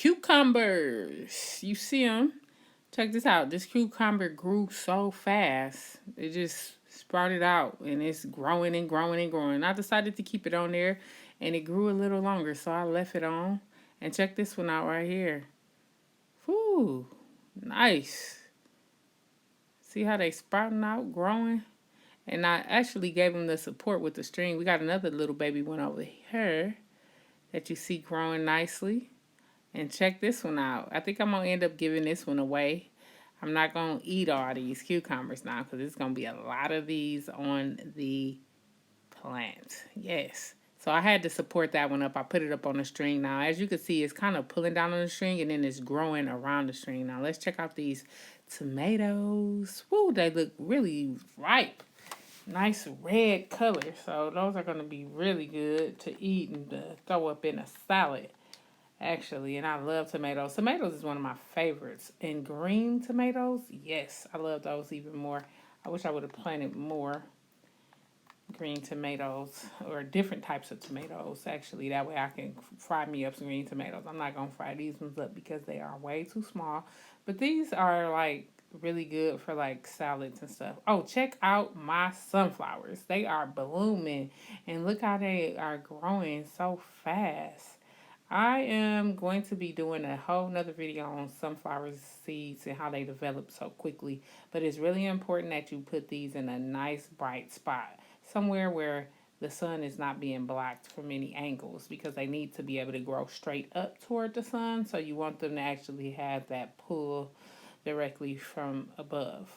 cucumbers. You see them? Check this out. This cucumber grew so fast. It just sprouted out and it's growing and growing and growing. I decided to keep it on there and it grew a little longer, so I left it on. And check this one out right here. Whoo, nice. See how they sprouting out, growing? And I actually gave them the support with the string. We got another little baby one over here that you see growing nicely. And check this one out. I think I'm going to end up giving this one away. I'm not going to eat all these cucumbers now because it's going to be a lot of these on the plant. Yes. So I had to support that one up. I put it up on the string. Now, as you can see, it's kind of pulling down on the string and then it's growing around the string. Now, let's check out these tomatoes. Woo, they look really ripe. Nice red color. So those are going to be really good to eat and to throw up in a salad. Actually, and I love tomatoes. Tomatoes is one of my favorites. And green tomatoes, yes, I love those even more. I wish I would have planted more green tomatoes or different types of tomatoes, actually. That way I can fry me up some green tomatoes. I'm not going to fry these ones up because they are way too small. But these are like really good for like salads and stuff. Oh, check out my sunflowers. They are blooming and look how they are growing so fast. I am going to be doing a whole nother video on sunflower seeds and how they develop so quickly. But it's really important that you put these in a nice bright spot. Somewhere where the sun is not being blocked from any angles because they need to be able to grow straight up toward the sun. So you want them to actually have that pull directly from above.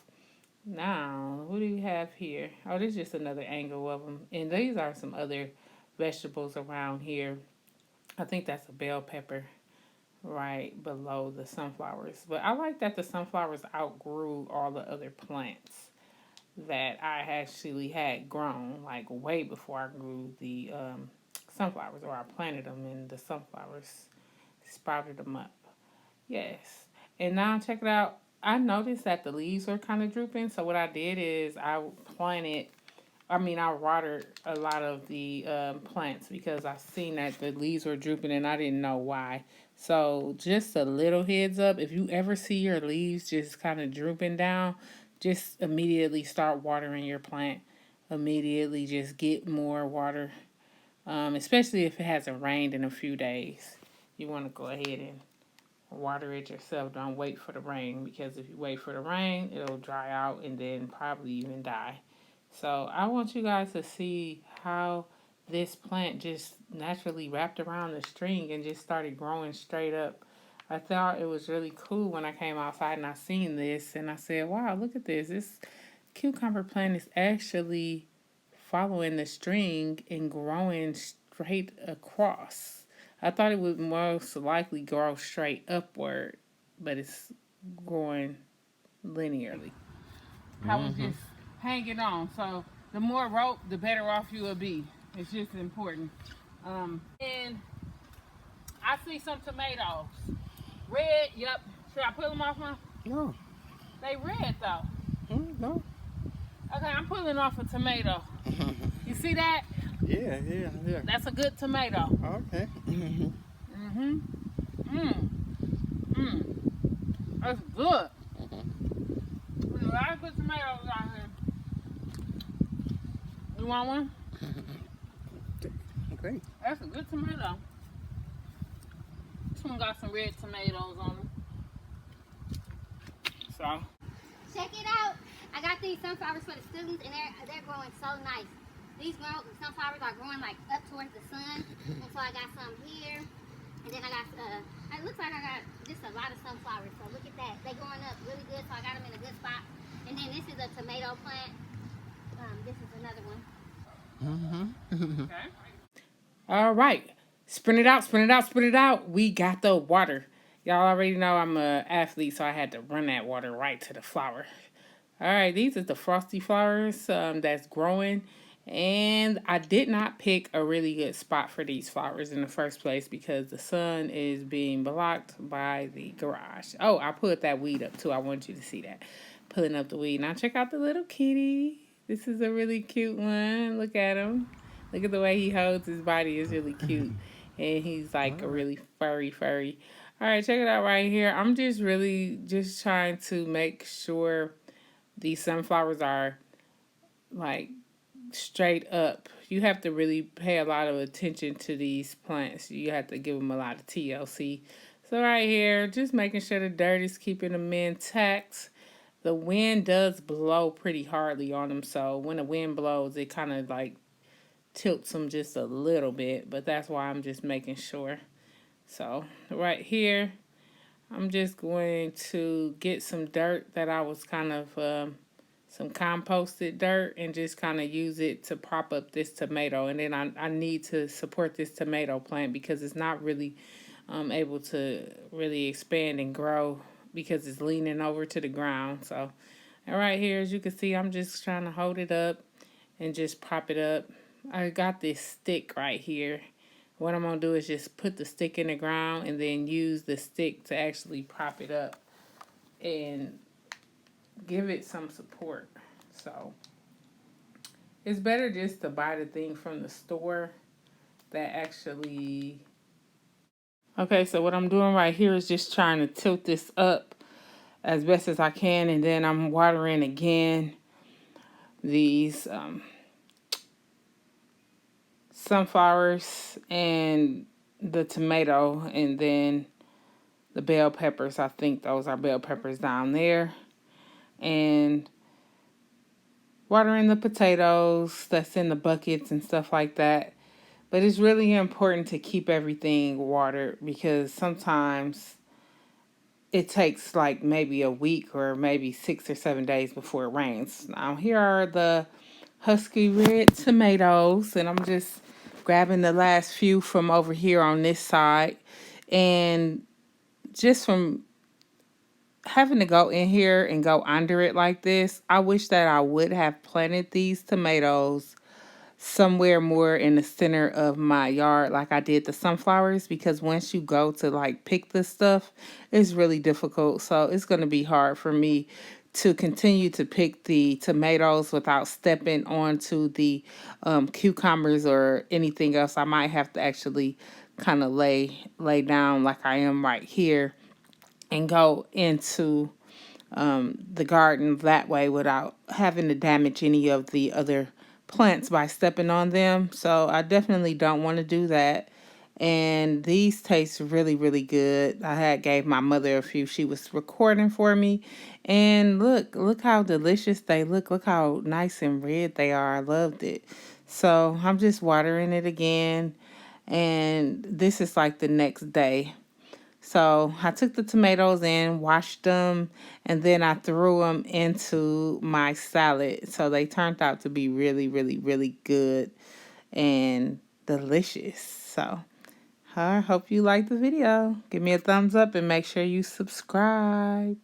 Now, what do we have here? Oh, this is just another angle of them. And these are some other vegetables around here. I think that's a bell pepper right below the sunflowers. But I like that the sunflowers outgrew all the other plants that I actually had grown, like way before I grew the sunflowers, or I planted them and the sunflowers sprouted them up. Yes. And now check it out. I noticed that the leaves were kind of drooping. So what I did is I watered a lot of the plants because I seen that the leaves were drooping and I didn't know why. So just a little heads up, if you ever see your leaves just kind of drooping down, just immediately start watering your plant. Immediately just get more water, especially if it hasn't rained in a few days. You want to go ahead and water it yourself. Don't wait for the rain because if you wait for the rain, it'll dry out and then probably even die. So I want you guys to see how this plant just naturally wrapped around the string and just started growing straight up. I thought it was really cool when I came outside and I seen this and I said, wow, look at this. This cucumber plant is actually following the string and growing straight across. I thought it would most likely grow straight upward, but it's growing linearly. I was just hanging on. So the more rope, the better off you will be. It's just important. And I see some tomatoes. Red, yep. Should I pull them off now? No. They red though. No. Okay, I'm pulling off a tomato. You see that? Yeah. That's a good tomato. Okay. That's good. There's a lot of good tomatoes out here. You want one? Okay. That's a good tomato. This one got some red tomatoes on them. So. Check it out. I got these sunflowers for the students, and they're growing so nice. These sunflowers are growing like up towards the sun, and so I got some here, and then I got it looks like I got just a lot of sunflowers. So look at that, they growing up really good. So I got them in a good spot. And then this is a tomato plant. This is another one. Okay. All right, sprint it out. We got the water. Y'all already know I'm an athlete, so I had to run that water right to the flower. All right, these are the frosty flowers that's growing. And I did not pick a really good spot for these flowers in the first place because the sun is being blocked by the garage. Oh, I put that weed up too. I want you to see that. Pulling up the weed. Now check out the little kitty. This is a really cute one. Look at him. Look at the way he holds his body. It's really cute. And he's like a really furry. All right, check it out right here. I'm just really just trying to make sure these sunflowers are like straight up. You have to really pay a lot of attention to these plants. You have to give them a lot of TLC. So right here, just making sure the dirt is keeping them intact. The wind does blow pretty hardly on them, so when the wind blows, it kind of like tilts them just a little bit, but that's why I'm just making sure. So right here, I'm just going to get some dirt that I was kind of some composted dirt and just kind of use it to prop up this tomato. And then I need to support this tomato plant because it's not really able to really expand and grow because it's leaning over to the ground. So, and right here, as you can see, I'm just trying to hold it up and just prop it up. I got this stick right here. What I'm going to do is just put the stick in the ground and then use the stick to actually prop it up and give it some support. So it's better just to buy the thing from the store that actually. Okay, so what I'm doing right here is just trying to tilt this up as best as I can, and then I'm watering again these sunflowers and the tomato, and then the bell peppers. I think those are bell peppers down there. And watering the potatoes that's in the buckets and stuff like that. But it's really important to keep everything watered because sometimes it takes like maybe a week or maybe 6 or 7 days before it rains. Now, here are the Husky Red Tomatoes, and I'm just grabbing the last few from over here on this side. And just from having to go in here and go under it like this, I wish that I would have planted these tomatoes somewhere more in the center of my yard like I did the sunflowers, because once you go to like pick this stuff, it's really difficult. So it's going to be hard for me to continue to pick the tomatoes without stepping onto the cucumbers or anything else. I might have to actually kind of lay down like I am right here and go into the garden that way without having to damage any of the other plants by stepping on them. So I definitely don't want to do that. And these taste really, really good. I had gave my mother a few. She was recording for me. And look how delicious they look. Look how nice and red they are. I loved it. So I'm just watering it again. And this is like the next day. So I took the tomatoes in, washed them, and then I threw them into my salad. So they turned out to be really, really, really good and delicious. So I hope you liked the video. Give me a thumbs up and make sure you subscribe.